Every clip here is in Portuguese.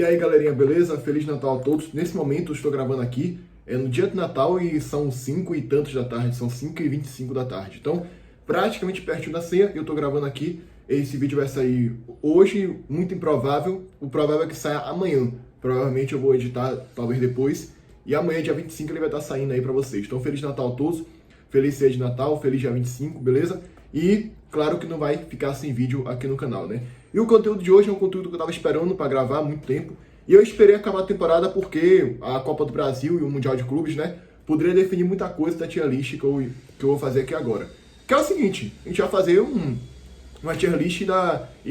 E aí galerinha, beleza? Feliz Natal a todos. Nesse momento eu estou gravando aqui, no dia de Natal e são 5 e tantos da tarde, são 5h25 da tarde. Então, praticamente pertinho da ceia, eu estou gravando aqui. Esse vídeo vai sair hoje, muito improvável. O provável é que saia amanhã. Provavelmente eu vou editar, talvez depois. E amanhã, dia 25, ele vai estar saindo aí pra vocês. Então, Feliz Natal a todos. Feliz ceia de Natal, feliz dia 25, beleza? E, claro que não vai ficar sem vídeo aqui no canal, né? E o conteúdo de hoje é um conteúdo que eu tava esperando para gravar há muito tempo. E eu esperei acabar a temporada porque a Copa do Brasil e o Mundial de Clubes, né? Poderia definir muita coisa da tier list que eu vou fazer aqui agora. Que é o seguinte, a gente vai fazer uma tier list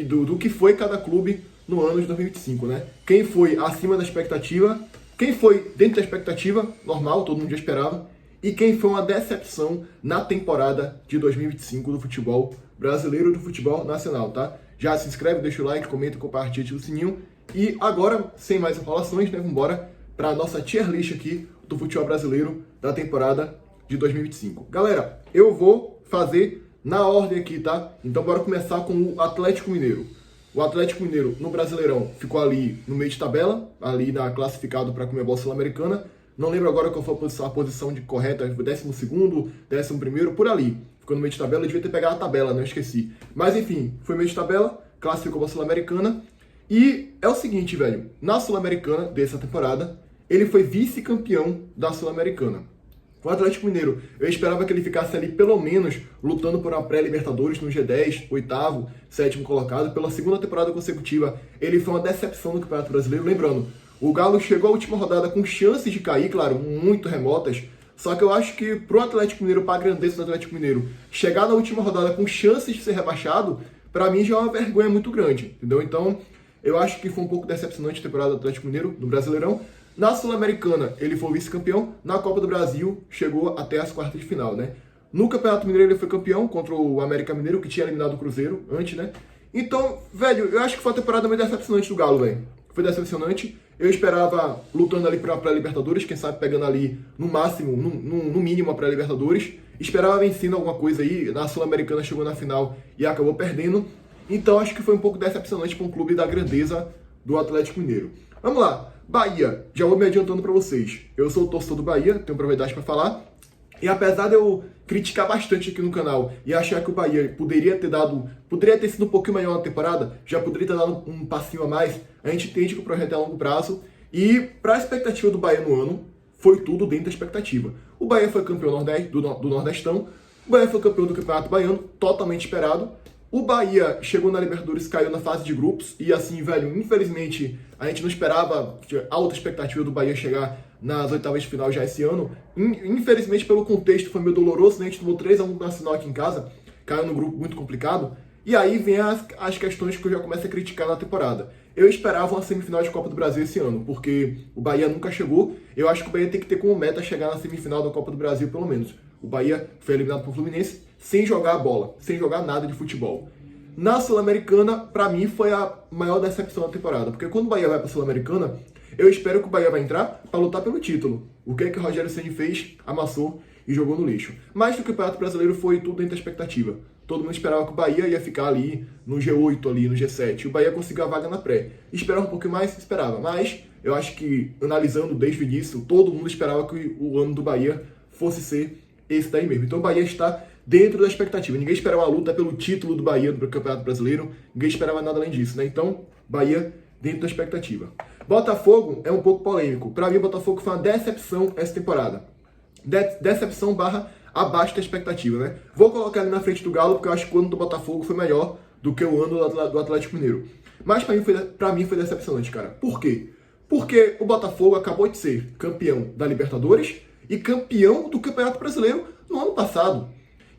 do que foi cada clube no ano de 2025, né? Quem foi acima da expectativa, quem foi dentro da expectativa, normal, todo mundo já esperava, e quem foi uma decepção na temporada de 2025 do futebol brasileiro e do futebol nacional, tá? Já se inscreve, deixa o like, comenta, compartilha, ativa o sininho. E agora, sem mais enrolações, né, vamos embora para a nossa tier list aqui do futebol brasileiro da temporada de 2025. Galera, eu vou fazer na ordem aqui, tá? Então bora começar com o Atlético Mineiro. O Atlético Mineiro no Brasileirão ficou ali no meio de tabela, ali classificado para a Conmebol Sul-Americana. Não lembro agora qual foi a posição de correta, 12º, 11º, por ali. Ficou no meio de tabela, eu devia ter pegado a tabela, né? Eu esqueci. Mas enfim, foi meio de tabela, classificou para a Sul-Americana. E é o seguinte, velho, na Sul-Americana dessa temporada, ele foi vice-campeão da Sul-Americana. O Atlético Mineiro, eu esperava que ele ficasse ali pelo menos lutando por uma pré-Libertadores no G10, 8º, 7º colocado. Pela segunda temporada consecutiva, ele foi uma decepção no Campeonato Brasileiro. Lembrando, o Galo chegou à última rodada com chances de cair, claro, muito remotas. Só que eu acho que pro Atlético Mineiro, pra grandeza do Atlético Mineiro, chegar na última rodada com chances de ser rebaixado, pra mim já é uma vergonha muito grande, entendeu? Então, eu acho que foi um pouco decepcionante a temporada do Atlético Mineiro no Brasileirão. Na Sul-Americana, ele foi vice-campeão. Na Copa do Brasil, chegou até as quartas de final, né? No Campeonato Mineiro, ele foi campeão contra o América Mineiro, que tinha eliminado o Cruzeiro antes, né? Então, velho, eu acho que foi uma temporada meio decepcionante do Galo, velho. Foi decepcionante. Eu esperava lutando ali pra pré-Libertadores, quem sabe pegando ali no máximo, no mínimo a pré-Libertadores. Esperava vencendo alguma coisa aí. Na Sul-Americana chegou na final e acabou perdendo. Então, acho que foi um pouco decepcionante para um clube da grandeza do Atlético Mineiro. Vamos lá. Bahia, já vou me adiantando para vocês. Eu sou o torcedor do Bahia, tenho propriedade para falar. E apesar de eu criticar bastante aqui no canal e achar que o Bahia poderia ter sido um pouquinho melhor na temporada, já poderia ter dado um passinho a mais, a gente entende que o projeto é a longo prazo. E para a expectativa do Bahia no ano, foi tudo dentro da expectativa. O Bahia foi campeão do Nordestão, o Bahia foi campeão do Campeonato Baiano, totalmente esperado. O Bahia chegou na Libertadores, caiu na fase de grupos, e assim, velho, infelizmente, a gente não esperava alta expectativa do Bahia chegar nas oitavas de final já esse ano. Infelizmente, pelo contexto, foi meio doloroso, né? A gente tomou 3-1 no Nacional aqui em casa, caiu num grupo muito complicado, e aí vem as questões que eu já começo a criticar na temporada. Eu esperava uma semifinal de Copa do Brasil esse ano, porque o Bahia nunca chegou. Eu acho que o Bahia tem que ter como meta chegar na semifinal da Copa do Brasil, pelo menos. O Bahia foi eliminado pelo Fluminense sem jogar a bola, sem jogar nada de futebol. Na Sul-Americana, pra mim, foi a maior decepção da temporada, porque quando o Bahia vai pra Sul-Americana, eu espero que o Bahia vai entrar pra lutar pelo título. O que é que o Rogério Ceni fez? Amassou e jogou no lixo. Mas no Campeonato Brasileiro foi tudo dentro da expectativa. Todo mundo esperava que o Bahia ia ficar ali no G8, ali no G7. O Bahia conseguiu a vaga na pré. Esperava um pouquinho mais? Esperava. Mas eu acho que, analisando desde o início, todo mundo esperava que o ano do Bahia fosse ser esse daí mesmo. Então o Bahia está dentro da expectativa. Ninguém esperava uma luta pelo título do Bahia do Campeonato Brasileiro. Ninguém esperava nada além disso, né? Então, Bahia dentro da expectativa. Botafogo é um pouco polêmico. Para mim, o Botafogo foi uma decepção essa temporada. Decepção barra abaixo da expectativa, né? Vou colocar ele na frente do Galo, porque eu acho que o ano do Botafogo foi melhor do que o ano do Atlético Mineiro. Mas pra mim foi decepcionante, cara. Por quê? Porque o Botafogo acabou de ser campeão da Libertadores e campeão do Campeonato Brasileiro no ano passado.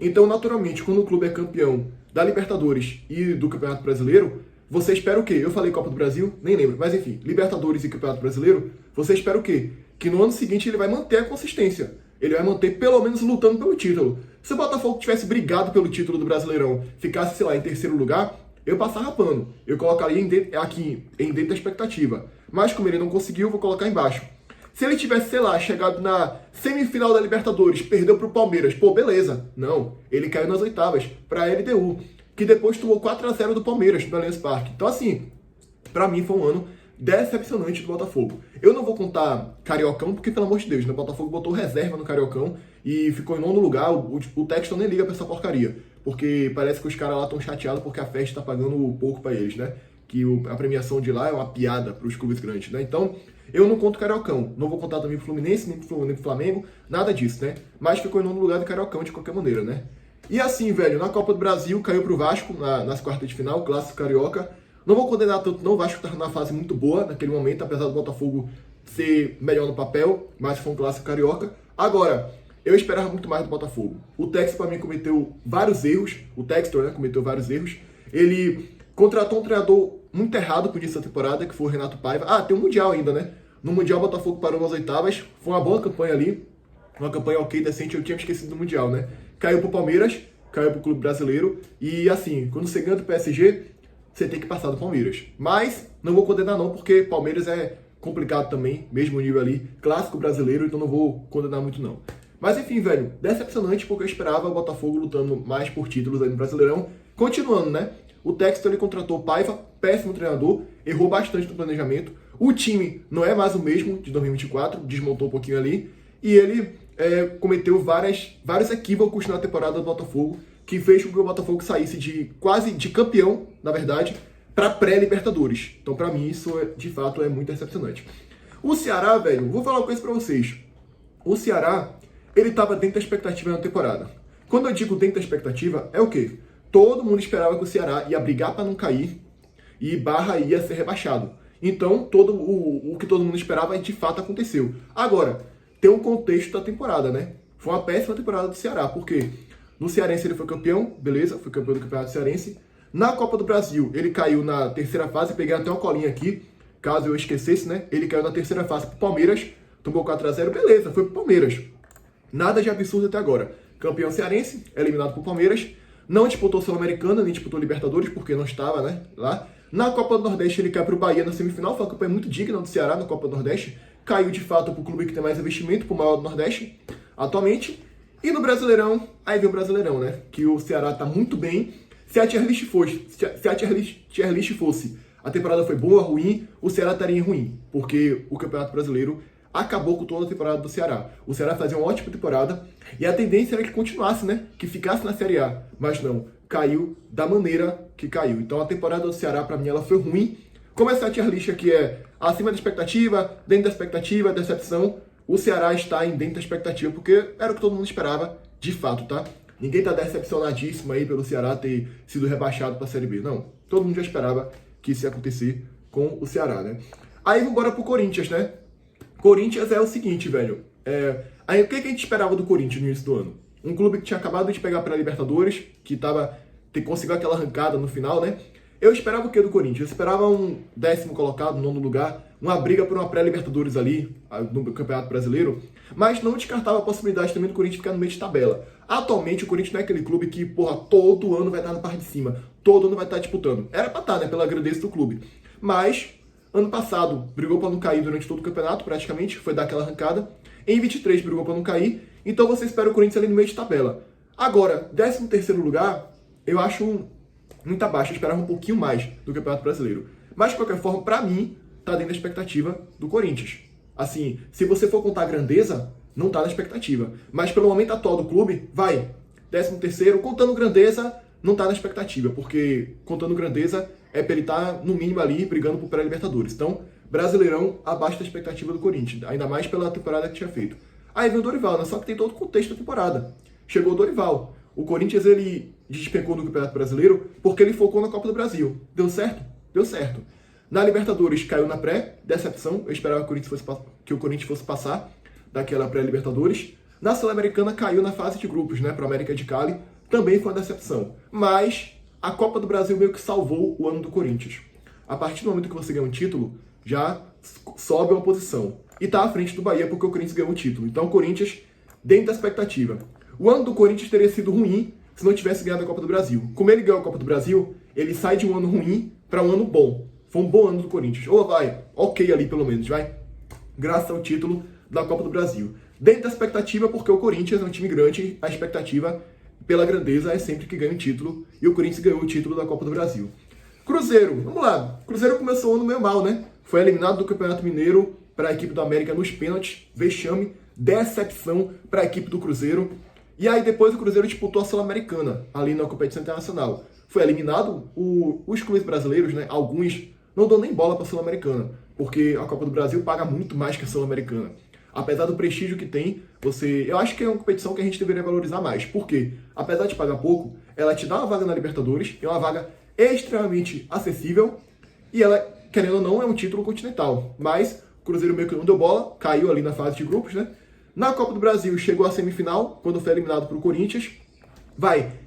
Então, naturalmente, quando o clube é campeão da Libertadores e do Campeonato Brasileiro, você espera o quê? Eu falei Copa do Brasil? Nem lembro. Mas enfim, Libertadores e Campeonato Brasileiro, você espera o quê? Que no ano seguinte ele vai manter a consistência. Ele vai manter, pelo menos, lutando pelo título. Se o Botafogo tivesse brigado pelo título do Brasileirão, ficasse, sei lá, em terceiro lugar, eu passava pano. Eu colocaria aqui em dentro da expectativa. Mas como ele não conseguiu, eu vou colocar embaixo. Se ele tivesse, sei lá, chegado na semifinal da Libertadores, perdeu pro Palmeiras, pô, beleza. Não, ele caiu nas oitavas pra LDU, que depois tomou 4-0 do Palmeiras no Allianz Parque. Então, assim, pra mim foi um ano decepcionante do Botafogo. Eu não vou contar Cariocão, porque, pelo amor de Deus, né? O Botafogo botou reserva no Cariocão e ficou em 9º lugar. O Texton nem liga pra essa porcaria, porque parece que os caras lá estão chateados porque a festa tá pagando pouco pra eles, né? Que a premiação de lá é uma piada pros clubes grandes, né? Então, eu não conto Cariocão. Não vou contar também pro Fluminense, nem pro Flamengo, nada disso, né? Mas ficou em 9º lugar do Cariocão, de qualquer maneira, né? E assim, velho, na Copa do Brasil, caiu pro Vasco nas quartas de final, clássico carioca. Não vou condenar tanto, não. O Vasco estava numa fase muito boa naquele momento, apesar do Botafogo ser melhor no papel, mas foi um clássico carioca. Agora, eu esperava muito mais do Botafogo. O Textor, para mim, cometeu vários erros. O Textor, né, cometeu vários erros. Ele contratou um treinador muito errado por início da temporada, que foi o Renato Paiva. Ah, tem um Mundial ainda, né? No Mundial, o Botafogo parou nas oitavas. Foi uma boa campanha ali. Uma campanha ok, decente. Eu tinha me esquecido do Mundial, né? Caiu pro Palmeiras, caiu pro Clube Brasileiro. E assim, quando você ganha do PSG, você tem que passar do Palmeiras. Mas não vou condenar não, porque Palmeiras é complicado também, mesmo nível ali, clássico brasileiro, então não vou condenar muito não. Mas enfim, velho, decepcionante porque eu esperava o Botafogo lutando mais por títulos aí no Brasileirão. Continuando, né? O Textor, ele contratou o Paiva, péssimo treinador, errou bastante no planejamento. O time não é mais o mesmo de 2024, desmontou um pouquinho ali. E ele cometeu vários equívocos na temporada do Botafogo, que fez com que o Botafogo saísse de quase de campeão, na verdade, para pré-Libertadores. Então, para mim, isso de fato é muito decepcionante. O Ceará, velho, vou falar uma coisa para vocês. O Ceará, ele estava dentro da expectativa na temporada. Quando eu digo dentro da expectativa, é o quê? Todo mundo esperava que o Ceará ia brigar para não cair e Barra ia ser rebaixado. Então, o que todo mundo esperava de fato aconteceu. Agora, tem um contexto da temporada, né? Foi uma péssima temporada do Ceará, porque no Cearense ele foi campeão, beleza, foi campeão do Campeonato Cearense. Na Copa do Brasil, ele caiu na terceira fase, peguei até uma colinha aqui, caso eu esquecesse, né? Ele caiu na terceira fase pro Palmeiras, tomou 4-0, beleza, foi pro Palmeiras. Nada de absurdo até agora. Campeão cearense, eliminado pro Palmeiras, não disputou Sul-Americana, nem disputou Libertadores, porque não estava, né, lá. Na Copa do Nordeste ele caiu pro Bahia na semifinal, foi uma campanha muito digna do Ceará na Copa do Nordeste. Caiu de fato pro clube que tem mais investimento, pro maior do Nordeste, atualmente. E no Brasileirão, aí vem o Brasileirão, né? Que o Ceará tá muito bem. Se a tier list fosse, a temporada foi boa, ruim, o Ceará estaria ruim. Porque o Campeonato Brasileiro acabou com toda a temporada do Ceará. O Ceará fazia uma ótima temporada e a tendência era que continuasse, né? Que ficasse na Série A. Mas não, caiu da maneira que caiu. Então a temporada do Ceará, pra mim, ela foi ruim. Como essa tier list aqui é acima da expectativa, dentro da expectativa, decepção, o Ceará está em dentro da expectativa, porque era o que todo mundo esperava, de fato, tá? Ninguém tá decepcionadíssimo aí pelo Ceará ter sido rebaixado para a Série B. Não, todo mundo já esperava que isso ia acontecer com o Ceará, né? Aí vamos embora pro Corinthians, né? Corinthians é o seguinte, velho. Aí o que a gente esperava do Corinthians no início do ano? Um clube que tinha acabado de pegar pela Libertadores, que conseguiu aquela arrancada no final, né? Eu esperava o que do Corinthians? Eu esperava um 10º colocado, 9º lugar, uma briga por uma pré-Libertadores ali, no Campeonato Brasileiro, mas não descartava a possibilidade também do Corinthians ficar no meio de tabela. Atualmente, o Corinthians não é aquele clube que, porra, todo ano vai estar na parte de cima, todo ano vai estar disputando. Era pra estar, né, pela grandeza do clube. Mas, ano passado, brigou pra não cair durante todo o campeonato, praticamente, foi dar aquela arrancada. Em 23, brigou pra não cair, então você espera o Corinthians ali no meio de tabela. Agora, 13º lugar, eu acho muito abaixo, eu esperava um pouquinho mais do Campeonato Brasileiro. Mas, de qualquer forma, pra mim, tá dentro da expectativa do Corinthians. Assim, se você for contar a grandeza, não tá na expectativa. Mas pelo momento atual do clube, vai. 13º, contando grandeza, não tá na expectativa. Porque contando grandeza, é pra ele estar, no mínimo, ali, brigando por pré-Libertadores. Então, Brasileirão abaixo da expectativa do Corinthians. Ainda mais pela temporada que tinha feito. Aí vem o Dorival, né? Só que tem todo o contexto da temporada. Chegou o Dorival. O Corinthians, ele despencou no Campeonato Brasileiro porque ele focou na Copa do Brasil. Deu certo? Deu certo. Na Libertadores caiu na pré, decepção. Eu esperava que o Corinthians fosse passar daquela pré-Libertadores. Na Sul-Americana caiu na fase de grupos, né, para a América de Cali. Também foi uma decepção. Mas a Copa do Brasil meio que salvou o ano do Corinthians. A partir do momento que você ganha um título, já sobe uma posição. E tá à frente do Bahia porque o Corinthians ganhou um título. Então o Corinthians, dentro da expectativa. O ano do Corinthians teria sido ruim se não tivesse ganhado a Copa do Brasil. Como ele ganhou a Copa do Brasil, ele sai de um ano ruim para um ano bom. Foi um bom ano do Corinthians. Ou vai, ok ali pelo menos, vai. Graças ao título da Copa do Brasil. Dentro da expectativa, porque o Corinthians é um time grande, a expectativa pela grandeza é sempre que ganha um título. E o Corinthians ganhou o título da Copa do Brasil. Cruzeiro, vamos lá. Cruzeiro começou o ano meio mal, né? foi eliminado do Campeonato Mineiro para a equipe do América nos pênaltis, vexame, decepção para a equipe do Cruzeiro. E aí depois o Cruzeiro disputou a Sul-Americana, ali na competição internacional. Foi eliminado, os clubes brasileiros, né, alguns, não dão nem bola para a Sul-Americana, porque a Copa do Brasil paga muito mais que a Sul-Americana. Apesar do prestígio que tem, eu acho que é uma competição que a gente deveria valorizar mais. Por quê? Apesar de pagar pouco, ela te dá uma vaga na Libertadores, é uma vaga extremamente acessível, e ela, querendo ou não, é um título continental. Mas o Cruzeiro meio que não deu bola, caiu ali na fase de grupos, né? Na Copa do Brasil, chegou à semifinal, quando foi eliminado para o Corinthians.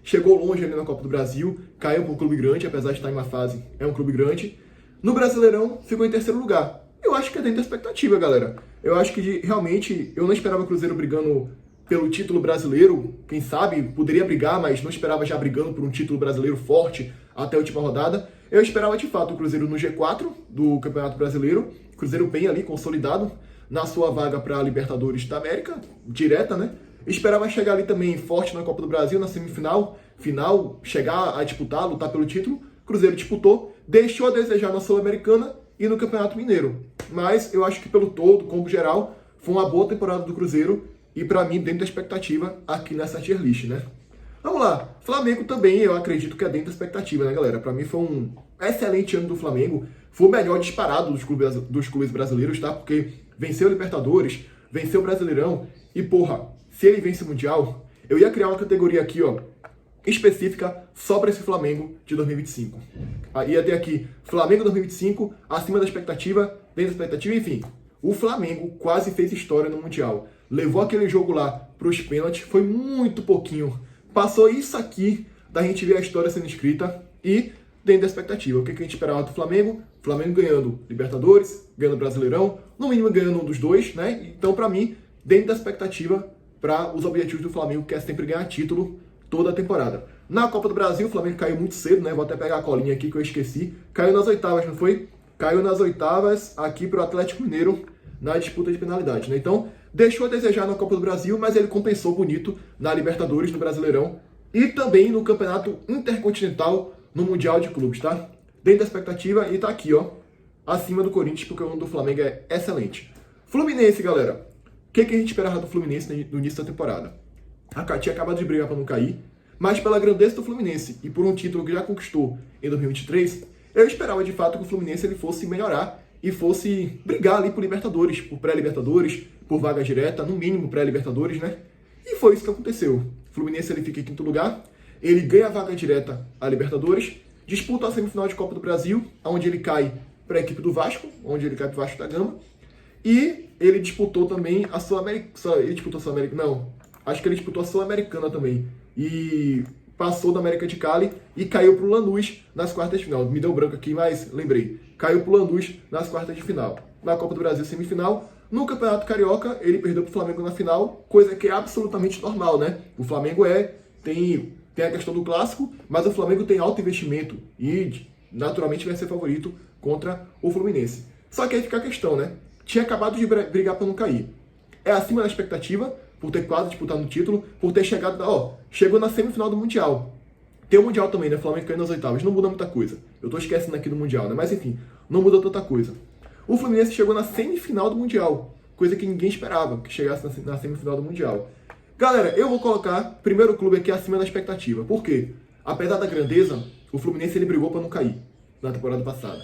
Chegou longe ali na Copa do Brasil, caiu para um clube grande, apesar de estar em uma fase, é um clube grande. No Brasileirão, ficou em terceiro lugar. Eu acho que é dentro da expectativa, galera. Eu acho que realmente, eu não esperava o Cruzeiro brigando pelo título brasileiro. Quem sabe, poderia brigar, mas não esperava já brigando por um título brasileiro forte até a última rodada. Eu esperava, de fato, o Cruzeiro no G4 do Campeonato Brasileiro. Cruzeiro bem ali, consolidado, na sua vaga para a Libertadores da América, direta, né? Esperava chegar ali também forte na Copa do Brasil, na semifinal, final, chegar a disputar, lutar pelo título. Cruzeiro disputou, deixou a desejar na Sul-Americana e no Campeonato Mineiro. Mas eu acho que pelo todo, como geral, foi uma boa temporada do Cruzeiro e para mim dentro da expectativa aqui nessa tier list, né? Vamos lá, Flamengo também eu acredito que é dentro da expectativa, né, galera? Para mim foi um excelente ano do Flamengo, foi o melhor disparado dos clubes brasileiros, tá? Porque venceu o Libertadores, venceu o Brasileirão e, porra, se ele vence o Mundial, eu ia criar uma categoria aqui, ó, específica só para esse Flamengo de 2025. Ia ter aqui Flamengo 2025, acima da expectativa, dentro da expectativa, enfim. O Flamengo quase fez história no Mundial. Levou aquele jogo lá para os pênaltis, foi muito pouquinho. Passou isso aqui da gente ver a história sendo escrita e dentro da expectativa. O que a gente esperava do Flamengo? Flamengo ganhando Libertadores, ganhando Brasileirão, no mínimo ganhando um dos dois, né? Então, para mim, dentro da expectativa para os objetivos do Flamengo, que é sempre ganhar título toda a temporada. Na Copa do Brasil, o Flamengo caiu muito cedo, né? Vou até pegar a colinha aqui que eu esqueci. Caiu nas oitavas, não foi? Caiu nas oitavas aqui para o Atlético Mineiro na disputa de penalidade, né? Então, deixou a desejar na Copa do Brasil, mas ele compensou bonito na Libertadores, no Brasileirão e também no Campeonato Intercontinental no Mundial de Clubes, tá? Dentro da expectativa e tá aqui, ó, acima do Corinthians, porque o ano do Flamengo é excelente. Fluminense, galera. O que a gente esperava do Fluminense no início da temporada? A tinha acabado de brigar para não cair, mas pela grandeza do Fluminense e por um título que já conquistou em 2023, eu esperava de fato que o Fluminense ele fosse melhorar e fosse brigar ali por Libertadores, por pré-Libertadores, por vaga direta, no mínimo pré-Libertadores, né? E foi isso que aconteceu. O Fluminense ele fica em quinto lugar, ele ganha a vaga direta à Libertadores, disputa a semifinal de Copa do Brasil, onde ele cai para a equipe do Vasco, onde ele cai para o Vasco da Gama, e ele disputou também a Sul-Americana, ele disputou a Sul-Americana, não, acho que ele disputou a Sul-Americana também, e passou da América de Cali e caiu para o Lanús nas quartas de final. Me deu branco aqui, mas lembrei. Caiu para o Lanús nas quartas de final. Na Copa do Brasil, semifinal. No Campeonato Carioca, ele perdeu para o Flamengo na final, coisa que é absolutamente normal, né? O Flamengo tem a questão do clássico, mas o Flamengo tem alto investimento e naturalmente vai ser favorito contra o Fluminense. Só que aí fica a questão, né? Tinha acabado de brigar para não cair. É acima da expectativa, por ter quase disputado o título, por ter chegou na semifinal do Mundial. Tem o Mundial também, né? Flamengo caiu nas oitavas, não muda muita coisa. Eu tô esquecendo aqui do Mundial, né? Mas enfim, não muda tanta coisa. O Fluminense chegou na semifinal do Mundial, coisa que ninguém esperava, que chegasse na semifinal do Mundial. Galera, eu vou colocar primeiro clube aqui acima da expectativa. Por quê? Apesar da grandeza, o Fluminense ele brigou para não cair na temporada passada.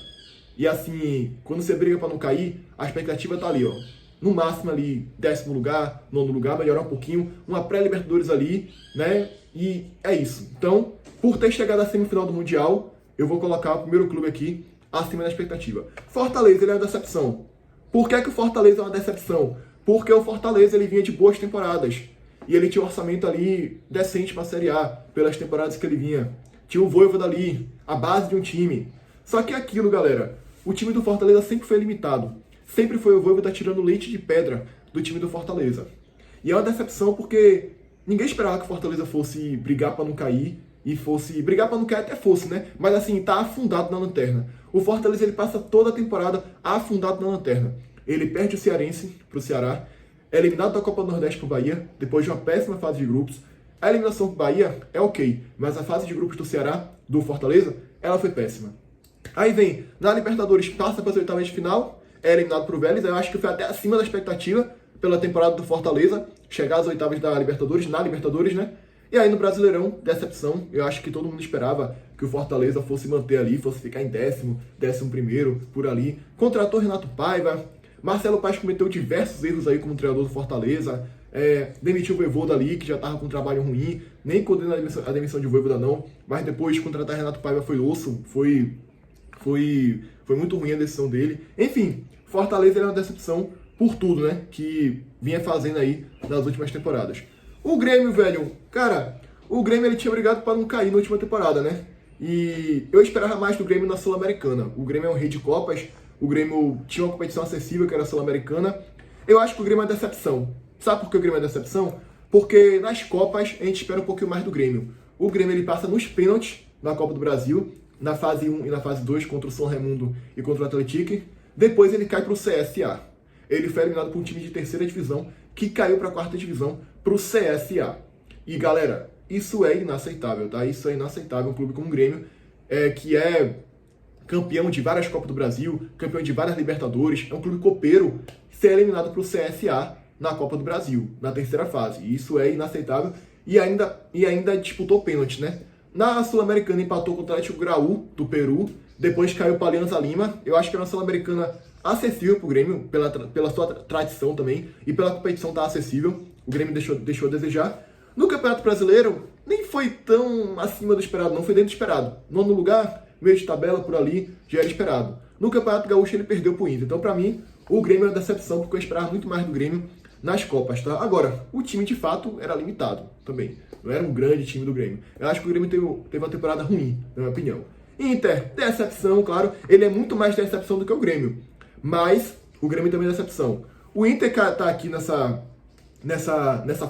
E assim, quando você briga para não cair, a expectativa tá ali, ó. No máximo ali, 10º lugar, 9º lugar, melhorar um pouquinho, uma pré-Libertadores ali, né? E é isso. Então, por ter chegado à semifinal do Mundial, eu vou colocar o primeiro clube aqui acima da expectativa. Fortaleza, ele é uma decepção. Por que o Fortaleza é uma decepção? Porque o Fortaleza, ele vinha de boas temporadas. E ele tinha um orçamento ali decente para a Série A, pelas temporadas que ele vinha. Tinha o Vojvoda ali, a base de um time. Só que é aquilo, galera, o time do Fortaleza sempre foi limitado. Sempre foi o Vojvoda tirando leite de pedra do time do Fortaleza. E é uma decepção porque ninguém esperava que o Fortaleza fosse brigar para não cair e fosse... Brigar para não cair até fosse, né? Mas assim, tá afundado na lanterna. O Fortaleza, ele passa toda a temporada afundado na lanterna. Ele perde o Cearense pro Ceará, é eliminado da Copa do Nordeste pro Bahia, depois de uma péssima fase de grupos. A eliminação pro Bahia é ok, mas a fase de grupos do Ceará, do Fortaleza, ela foi péssima. Aí vem, na Libertadores, passa para as oitavas de final, é eliminado pro Vélez, eu acho que foi até acima da expectativa pela temporada do Fortaleza, chegar às oitavas da Libertadores, na Libertadores, né? E aí no Brasileirão, decepção, eu acho que todo mundo esperava que o Fortaleza fosse manter ali, fosse ficar em décimo primeiro, por ali. Contratou Renato Paiva, Marcelo Paes cometeu diversos erros aí como treinador do Fortaleza, demitiu o Vojvoda ali, que já estava com um trabalho ruim, nem condena a demissão de Vojvoda não, mas depois de contratar Renato Paiva foi osso, foi muito ruim a decisão dele. Enfim, Fortaleza era uma decepção por tudo, né, que vinha fazendo aí nas últimas temporadas. O Grêmio, velho, cara, o Grêmio ele tinha brigado para não cair na última temporada, né? E eu esperava mais do Grêmio na Sul-Americana. O Grêmio é um rei de Copas, o Grêmio tinha uma competição acessível que era a Sul-Americana. Eu acho que o Grêmio é decepção. Sabe por que o Grêmio é decepção? Porque nas Copas a gente espera um pouquinho mais do Grêmio. O Grêmio ele passa nos pênaltis na Copa do Brasil, na fase 1 e na fase 2 contra o São Raimundo e contra o Atlético. Depois ele cai para o CSA. Ele foi eliminado por um time de terceira divisão que caiu para a quarta divisão, para o CSA. E galera, isso é inaceitável, tá? Isso é inaceitável. Um clube como o Grêmio, que é campeão de várias Copas do Brasil, campeão de várias Libertadores, é um clube copeiro, ser eliminado para o CSA na Copa do Brasil, na terceira fase. Isso é inaceitável. E ainda disputou pênalti, né? Na Sul-Americana empatou com o Atlético Graú, do Peru, depois caiu para a Alianza Lima. Eu acho que era uma Sul-Americana acessível para o Grêmio, pela sua tradição também, e pela competição estar acessível. O Grêmio deixou a desejar. No Campeonato Brasileiro, nem foi tão acima do esperado, não foi dentro do esperado. Nono lugar, meio de tabela por ali, já era esperado. No Campeonato Gaúcho ele perdeu pro Inter. Então, para mim, o Grêmio é uma decepção, porque eu esperava muito mais do Grêmio nas Copas, tá? Agora, o time de fato era limitado também. Não era um grande time do Grêmio. Eu acho que o Grêmio teve uma temporada ruim, na minha opinião. Inter, decepção, claro. Ele é muito mais decepção do que o Grêmio. Mas o Grêmio também é decepção. O Inter tá aqui nessa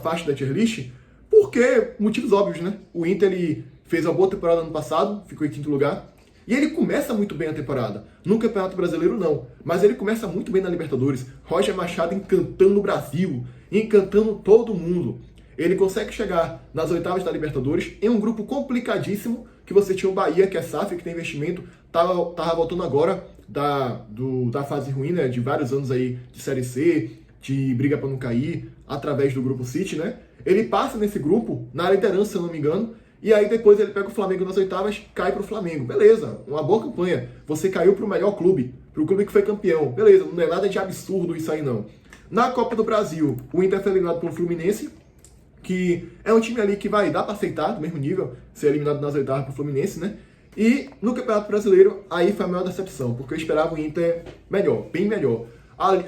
faixa da tier list porque motivos óbvios, né? O Inter ele fez uma boa temporada no passado, ficou em quinto lugar. E ele começa muito bem a temporada. No Campeonato Brasileiro, não. Mas ele começa muito bem na Libertadores. Roger Machado encantando o Brasil, encantando todo mundo. Ele consegue chegar nas oitavas da Libertadores em um grupo complicadíssimo, que você tinha o Bahia, que é SAF, que tem investimento, tava voltando agora da fase ruim, né? De vários anos aí de Série C, de briga para não cair, através do Grupo City, né? Ele passa nesse grupo, na liderança, se eu não me engano, e aí depois ele pega o Flamengo nas oitavas, cai pro Flamengo. Beleza, uma boa campanha. Você caiu pro melhor clube, pro clube que foi campeão. Beleza, não é nada de absurdo isso aí não. Na Copa do Brasil, o Inter foi eliminado pelo Fluminense, que é um time ali que vai dar para aceitar, do mesmo nível, ser eliminado nas oitavas pro Fluminense, né? E no Campeonato Brasileiro, aí foi a maior decepção, porque eu esperava o Inter melhor, bem melhor.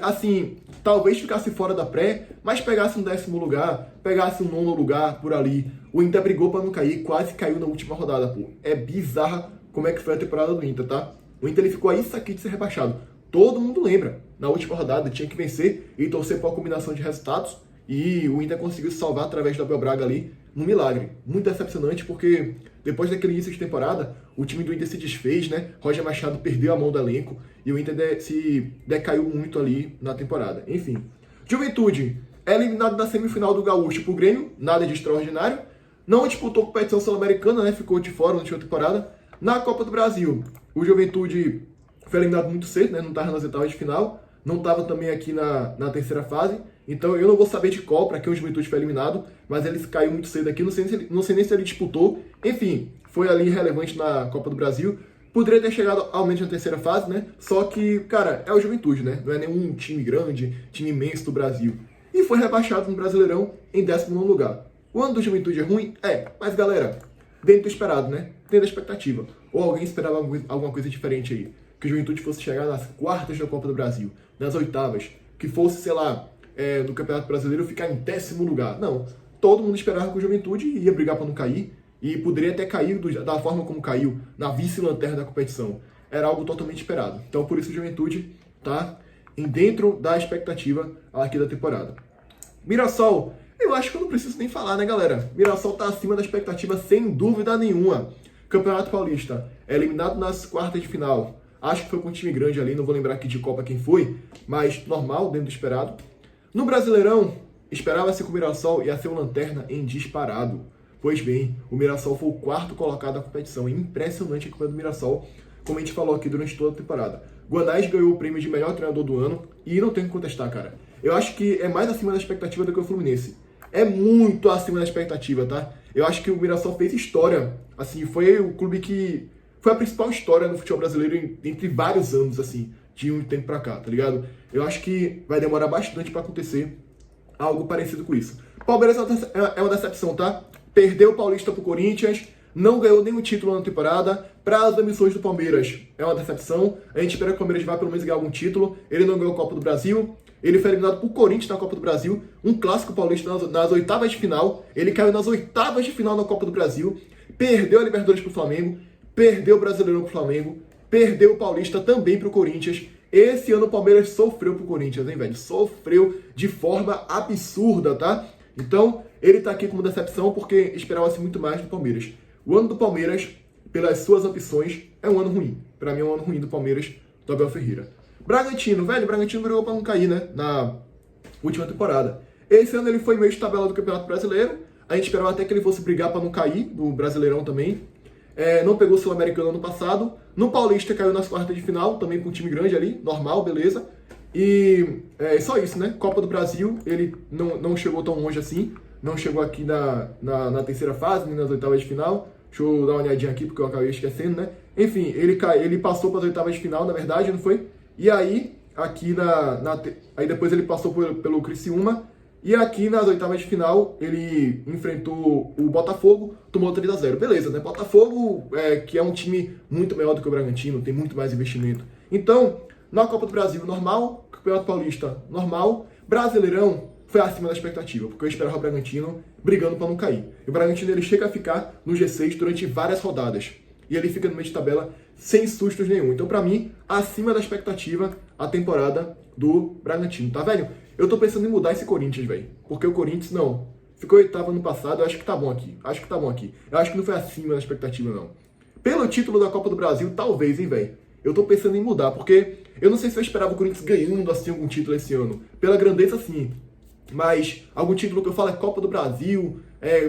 Assim, talvez ficasse fora da pré, mas pegasse um 10º lugar, pegasse um 9º lugar por ali. O Inter brigou para não cair, quase caiu na última rodada, pô. É bizarra como é que foi a temporada do Inter, tá? O Inter ele ficou aí isso aqui de ser rebaixado. Todo mundo lembra. Na última rodada tinha que vencer e torcer por uma combinação de resultados. E o Inter conseguiu se salvar através do Abel Braga ali, num milagre. Muito decepcionante, porque depois daquele início de temporada, o time do Inter se desfez, né? Roger Machado perdeu a mão do elenco e o Inter se decaiu muito ali na temporada. Enfim, Juventude é eliminado na semifinal do Gaúcho pro Grêmio, nada de extraordinário. Não disputou competição sul-americana, né? Ficou de fora na última temporada. Na Copa do Brasil, o Juventude foi eliminado muito cedo, né? Não estava nas oitavas de final, não estava também aqui na terceira fase. Então eu não vou saber de qual, para que o Juventude foi eliminado, mas ele caiu muito cedo aqui, não sei nem se ele disputou. Enfim, foi ali relevante na Copa do Brasil. Poderia ter chegado ao menos na terceira fase, né? Só que, cara, é o Juventude, né? Não é nenhum time grande, time imenso do Brasil. E foi rebaixado no Brasileirão em 19º lugar. O ano do Juventude é ruim? É, mas galera, dentro do esperado, né? Dentro da expectativa. Ou alguém esperava alguma coisa diferente aí? Que o Juventude fosse chegar nas quartas da Copa do Brasil, nas oitavas, que fosse, sei lá, no Campeonato Brasileiro ficar em 10º lugar. Não, todo mundo esperava que o Juventude ia brigar para não cair e poderia até cair da forma como caiu, na vice-lanterna da competição. Era algo totalmente esperado. Então por isso o Juventude tá dentro da expectativa aqui da temporada. Mirassol, eu acho que eu não preciso nem falar, né, galera? Mirassol tá acima da expectativa sem dúvida nenhuma. Campeonato Paulista, é eliminado nas quartas de final. Acho que foi com um time grande ali, não vou lembrar aqui de Copa quem foi, mas normal, dentro do esperado. No Brasileirão, esperava-se que o Mirassol ia ser o lanterna em disparado. Pois bem, o Mirassol foi o 4º colocado da competição. É impressionante a campanha do Mirassol. como a gente falou aqui durante toda a temporada. Guanais ganhou o prêmio de melhor treinador do ano e não tem o que contestar, cara. Eu acho que é mais acima da expectativa do que o Fluminense. É muito acima da expectativa, tá? Eu acho que o Mirassol fez história. Assim, foi o clube que... Foi a principal história no futebol brasileiro entre vários anos, assim, de um tempo pra cá, tá ligado? Eu acho que vai demorar bastante pra acontecer algo parecido com isso. Palmeiras é uma decepção, tá? Perdeu o Paulista pro Corinthians, não ganhou nenhum título na temporada. Para as ambições do Palmeiras, é uma decepção. A gente espera que o Palmeiras vá pelo menos ganhar algum título. Ele não ganhou a Copa do Brasil. Ele foi eliminado por Corinthians na Copa do Brasil. Um clássico paulista nas oitavas de final. Ele caiu nas oitavas de final na Copa do Brasil. Perdeu a Libertadores pro Flamengo. Perdeu o Brasileirão pro Flamengo. Perdeu o Paulista também pro Corinthians. Esse ano o Palmeiras sofreu pro Corinthians, hein, velho? Sofreu de forma absurda, tá? Então, ele tá aqui como decepção porque esperava-se muito mais do Palmeiras. O ano do Palmeiras, pelas suas ambições, é um ano ruim. Pra mim é um ano ruim do Palmeiras, do Abel Ferreira. Bragantino, velho, o Bragantino brigou pra não cair, né? Na última temporada. Esse ano ele foi meio de tabela do Campeonato Brasileiro. A gente esperava até que ele fosse brigar pra não cair, no Brasileirão também. Não pegou o Sul-Americano ano passado. No Paulista caiu nas quartas de final, também com um time grande ali, normal, beleza. E só isso, né? Copa do Brasil, ele não chegou tão longe assim. Não chegou aqui na terceira fase, nem nas oitavas de final. Deixa eu dar uma olhadinha aqui, porque eu acabei esquecendo, né? Enfim, ele passou para as oitavas de final, na verdade, não foi? E aí, aqui aí depois ele passou pelo Criciúma. E aqui nas oitavas de final, ele enfrentou o Botafogo, tomou 3-0. Beleza, né? Botafogo, que é um time muito melhor do que o Bragantino, tem muito mais investimento. Então, na Copa do Brasil, normal. Campeonato Paulista, normal. Brasileirão, foi acima da expectativa, porque eu esperava o Bragantino brigando para não cair. E o Bragantino ele chega a ficar no G6 durante várias rodadas. E ele fica no meio de tabela sem sustos nenhum. Então, pra mim, acima da expectativa a temporada do Bragantino, tá, velho? Eu tô pensando em mudar esse Corinthians, velho. Porque o Corinthians, não. Ficou oitavo ano passado, eu acho que tá bom aqui. Eu acho que não foi acima da expectativa, não. Pelo título da Copa do Brasil, talvez, hein, velho. Eu tô pensando em mudar, porque eu não sei se eu esperava o Corinthians ganhando, assim, algum título esse ano. Pela grandeza, sim. Mas algum título que eu falo é Copa do Brasil,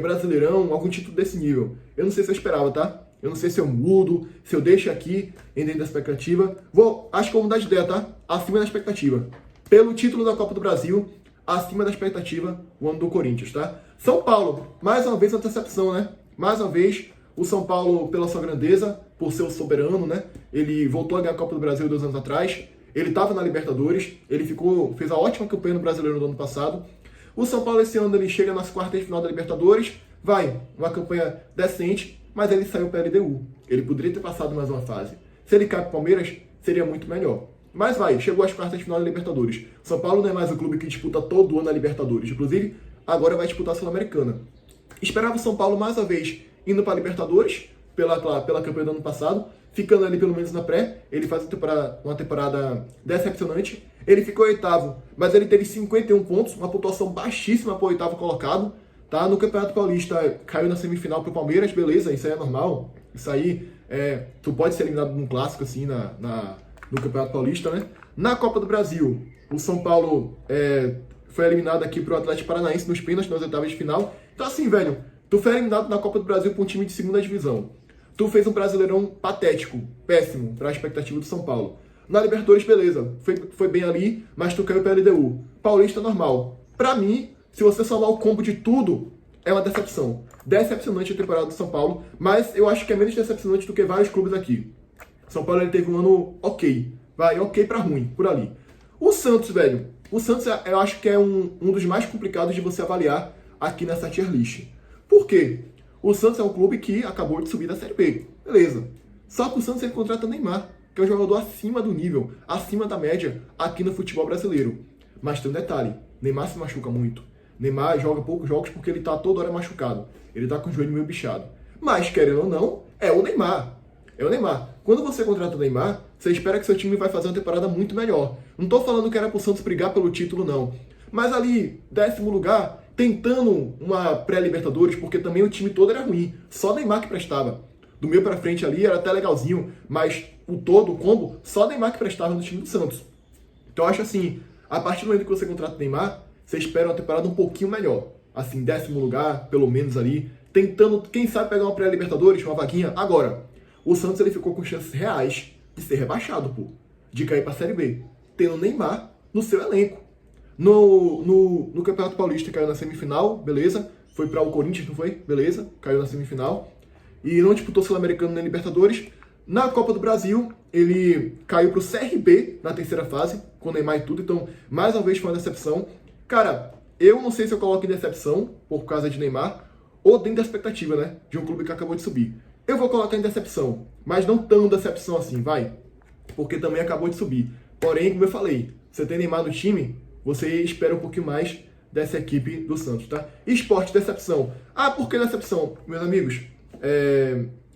Brasileirão, algum título desse nível. Eu não sei se eu esperava, tá? Eu não sei se eu mudo, se eu deixo aqui dentro da expectativa. Acho que vou mudar de ideia, tá? Acima da expectativa. Pelo título da Copa do Brasil, acima da expectativa, o ano do Corinthians, tá? São Paulo, mais uma vez uma decepção, né? Mais uma vez, o São Paulo, pela sua grandeza, por ser o soberano, né? Ele voltou a ganhar a Copa do Brasil 2 anos atrás. Ele estava na Libertadores, ele fez a ótima campanha no Brasileiro no ano passado. O São Paulo esse ano ele chega nas quartas de final da Libertadores, uma campanha decente, mas ele saiu para a LDU. Ele poderia ter passado mais uma fase. Se ele cai para o Palmeiras, seria muito melhor. Mas chegou às quartas de final da Libertadores. São Paulo não é mais o clube que disputa todo ano a Libertadores. Inclusive, agora vai disputar a Sul-Americana. Esperava o São Paulo mais uma vez indo para a Libertadores, pela campanha do ano passado, ficando ali pelo menos na pré. Ele faz uma temporada decepcionante. Ele ficou oitavo, mas ele teve 51 pontos, uma pontuação baixíssima para o oitavo colocado. Tá? No Campeonato Paulista caiu na semifinal para o Palmeiras, beleza, isso aí é normal. Isso aí, tu pode ser eliminado num clássico assim no Campeonato Paulista, né? Na Copa do Brasil, o São Paulo foi eliminado aqui pro Atlético Paranaense nos pênaltis nas oitavas de final. Então assim, velho, tu foi eliminado na Copa do Brasil por um time de segunda divisão. Tu fez um Brasileirão patético, péssimo, para a expectativa do São Paulo. Na Libertadores, beleza, foi bem ali, mas tu caiu pra LDU. Paulista, normal. Pra mim, se você somar o combo de tudo, é uma decepção. Decepcionante a temporada do São Paulo, mas eu acho que é menos decepcionante do que vários clubes aqui. São Paulo ele teve um ano ok. Ok pra ruim, por ali. O Santos, velho. O Santos eu acho que é um dos mais complicados de você avaliar aqui nessa tier list. Por quê? O Santos é um clube que acabou de subir da Série B. Beleza. Só que o Santos ele contrata Neymar, que é um jogador acima do nível, acima da média aqui no futebol brasileiro. Mas tem um detalhe. Neymar se machuca muito. Neymar joga poucos jogos porque ele tá toda hora machucado. Ele tá com o joelho meio bichado. Mas, querendo ou não, é o Neymar. É o Neymar. Quando você contrata o Neymar, você espera que seu time vai fazer uma temporada muito melhor. Não tô falando que era pro Santos brigar pelo título, não. Mas ali, 10º lugar, tentando uma pré-Libertadores, porque também o time todo era ruim. Só Neymar que prestava. Do meio pra frente ali era até legalzinho, mas o combo, só Neymar que prestava no time do Santos. Então eu acho assim, a partir do momento que você contrata o Neymar, você espera uma temporada um pouquinho melhor. Assim, 10º lugar, pelo menos ali, tentando, quem sabe, pegar uma pré-Libertadores, uma vaguinha. Agora, o Santos ele ficou com chances reais de ser rebaixado, pô, de cair pra Série B, tendo Neymar no seu elenco. No Campeonato Paulista caiu na semifinal, beleza, foi para o Corinthians, não foi? Beleza, caiu na semifinal, e não disputou Sul-Americano nem Libertadores. Na Copa do Brasil, ele caiu pro CRB na terceira fase, com o Neymar e tudo, então, mais uma vez foi uma decepção. Cara, eu não sei se eu coloco em decepção, por causa de Neymar, ou dentro da expectativa, né, de um clube que acabou de subir. Eu vou colocar em decepção, mas não tão decepção assim, vai, porque também acabou de subir. Porém, como eu falei, você tem Neymar no time, você espera um pouquinho mais dessa equipe do Santos, tá? Sport, decepção. Ah, por que decepção? Meus amigos,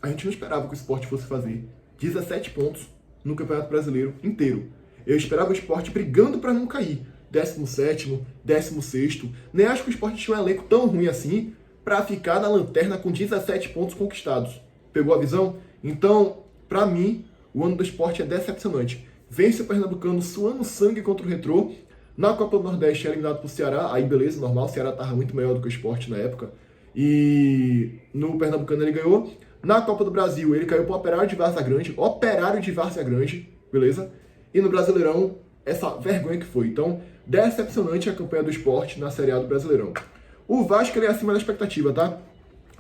a gente não esperava que o Sport fosse fazer 17 pontos no Campeonato Brasileiro inteiro. Eu esperava o Sport brigando para não cair. 17º, 16º. Nem acho que o Sport tinha um elenco tão ruim assim para ficar na lanterna com 17 pontos conquistados. Pegou a visão? Então, para mim, o ano do Sport é decepcionante. Vence o Pernambucano suando sangue contra o Retrô. Na Copa do Nordeste é eliminado pro Ceará. Aí beleza, normal, o Ceará tava muito melhor do que o Sport na época. E no Pernambucano ele ganhou. Na Copa do Brasil ele caiu pro Operário de Várzea Grande. Operário de Várzea Grande, beleza? E no Brasileirão, essa vergonha que foi. Então, decepcionante a campanha do Sport na Série A do Brasileirão. O Vasco ele é acima da expectativa, tá?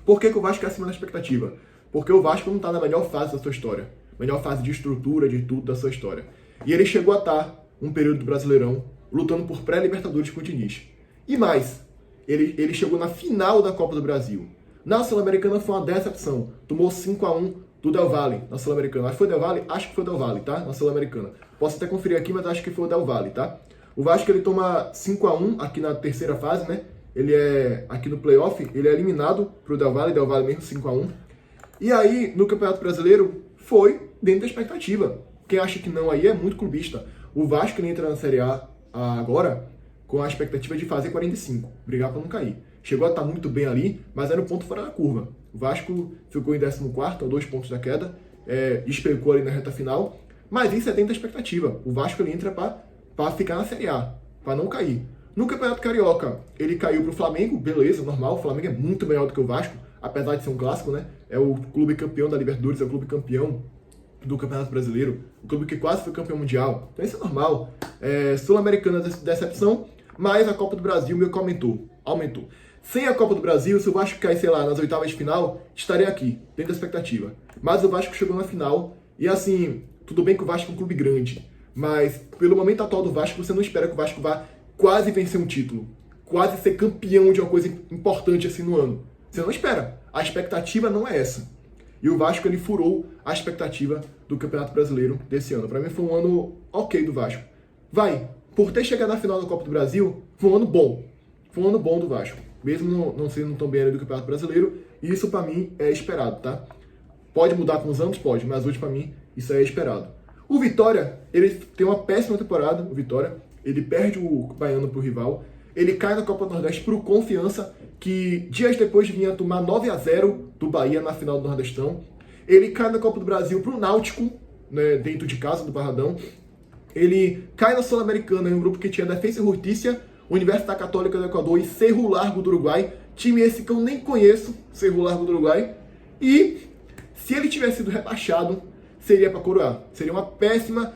Por que o Vasco é acima da expectativa? Porque o Vasco não tá na melhor fase da sua história. Melhor fase de estrutura, de tudo da sua história. E ele chegou a estar um período do Brasileirão lutando por pré-Libertadores com o Diniz. E mais, ele chegou na final da Copa do Brasil. Na Sul-Americana foi uma decepção. Tomou 5-1 do Del Valle na Sul-Americana. Acho que foi Del Valle? Acho que foi Del Valle, tá? Na Sul-Americana. Posso até conferir aqui, mas acho que foi o Del Valle, tá? O Vasco ele toma 5-1 aqui na terceira fase, né? Ele é, aqui no playoff, ele é eliminado pro Del Valle mesmo 5-1. E aí, no Campeonato Brasileiro, foi dentro da expectativa. Quem acha que não aí é muito clubista. O Vasco ele entra na Série A agora com a expectativa de fazer 45, brigar para não cair. Chegou a estar muito bem ali, mas era um ponto fora da curva. O Vasco ficou em 14º, a 2 pontos da queda, despecou ali na reta final, mas isso é dentro da expectativa. O Vasco ele entra para ficar na Série A, para não cair. No Campeonato Carioca, ele caiu para o Flamengo, beleza, normal, o Flamengo é muito melhor do que o Vasco, apesar de ser um clássico, né? É o clube campeão da Libertadores, é o clube campeão do Campeonato Brasileiro, o clube que quase foi campeão mundial. Então isso é normal. Sul-Americana decepção, mas a Copa do Brasil meio que aumentou. Sem a Copa do Brasil, se o Vasco cair, sei lá, nas oitavas de final, estaria aqui, dentro da expectativa. Mas o Vasco chegou na final, e assim, tudo bem que o Vasco é um clube grande, mas pelo momento atual do Vasco, você não espera que o Vasco vá quase vencer um título, quase ser campeão de uma coisa importante assim no ano. Você não espera. A expectativa não é essa. E o Vasco, ele furou a expectativa do Campeonato Brasileiro desse ano. Para mim foi um ano ok do Vasco. Por ter chegado na final da Copa do Brasil, foi um ano bom. Foi um ano bom do Vasco. Mesmo não sendo tão bem ali do Campeonato Brasileiro, e isso para mim é esperado, tá? Pode mudar com os anos? Pode, mas hoje para mim isso é esperado. O Vitória, ele tem uma péssima temporada, o Vitória. Ele perde o Baiano pro rival. Ele cai na Copa do Nordeste pro Confiança, que dias depois vinha tomar 9-0 do Bahia na final do Nordestão. Ele cai na Copa do Brasil pro Náutico, né, dentro de casa, do Barradão. Ele cai na Sul-Americana em um grupo que tinha Defensa e Justiça, Universidade Católica do Equador e Cerro Largo do Uruguai. Time esse que eu nem conheço, Cerro Largo do Uruguai. E se ele tivesse sido rebaixado, seria para coroar. Seria uma péssima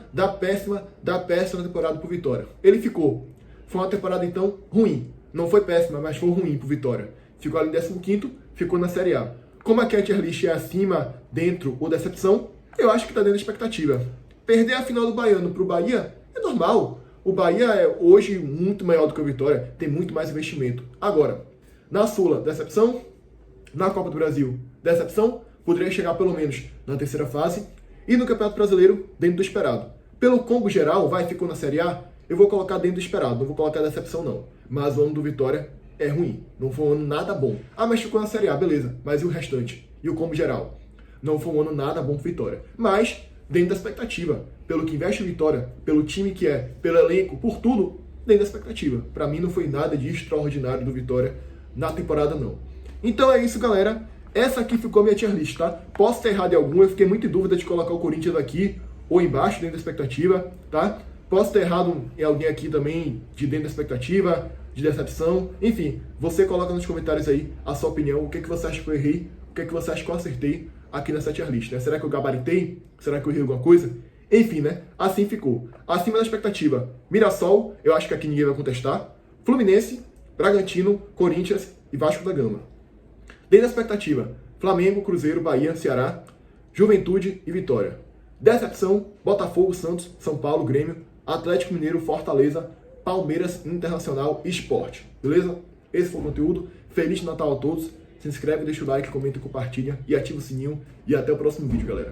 temporada pro Vitória. Ele ficou. Foi uma temporada, então, ruim. Não foi péssima, mas foi ruim pro Vitória. Ficou ali em 15º, ficou na Série A. Como a tier list é acima, dentro ou decepção, eu acho que tá dentro da expectativa. Perder a final do Baiano pro Bahia é normal. O Bahia é hoje muito maior do que o Vitória, tem muito mais investimento. Agora, na Sula, decepção. Na Copa do Brasil, decepção. Poderia chegar pelo menos na terceira fase. E no Campeonato Brasileiro, dentro do esperado. Pelo combo geral, ficou na Série A, eu vou colocar dentro do esperado, não vou colocar decepção não. Mas o ano do Vitória é ruim, não foi um ano nada bom. Ah, mas ficou na Série A, beleza, mas e o restante? E o combo geral? Não foi um ano nada bom pro Vitória. Mas, dentro da expectativa, pelo que investe o Vitória, pelo time que é, pelo elenco, por tudo, dentro da expectativa. Pra mim não foi nada de extraordinário do Vitória na temporada não. Então é isso, galera. Essa aqui ficou a minha tier list, tá? Posso ter errado em algum, eu fiquei muito em dúvida de colocar o Corinthians aqui ou embaixo, dentro da expectativa, tá? Posso ter errado em alguém aqui também de dentro da expectativa, de decepção. Enfim, você coloca nos comentários aí a sua opinião, o que você acha que eu errei, o que é que você acha que eu acertei aqui nessa tier list, né? Será que eu gabaritei? Será que eu errei alguma coisa? Enfim, né? Assim ficou. Acima da expectativa, Mirassol, eu acho que aqui ninguém vai contestar. Fluminense, Bragantino, Corinthians e Vasco da Gama. Dentro da expectativa, Flamengo, Cruzeiro, Bahia, Ceará, Juventude e Vitória. Decepção, Botafogo, Santos, São Paulo, Grêmio, Atlético Mineiro, Fortaleza, Palmeiras, Internacional e Sport. Beleza? Esse foi o conteúdo. Feliz Natal a todos. Se inscreve, deixa o like, comenta, compartilha e ativa o sininho. E até o próximo vídeo, galera.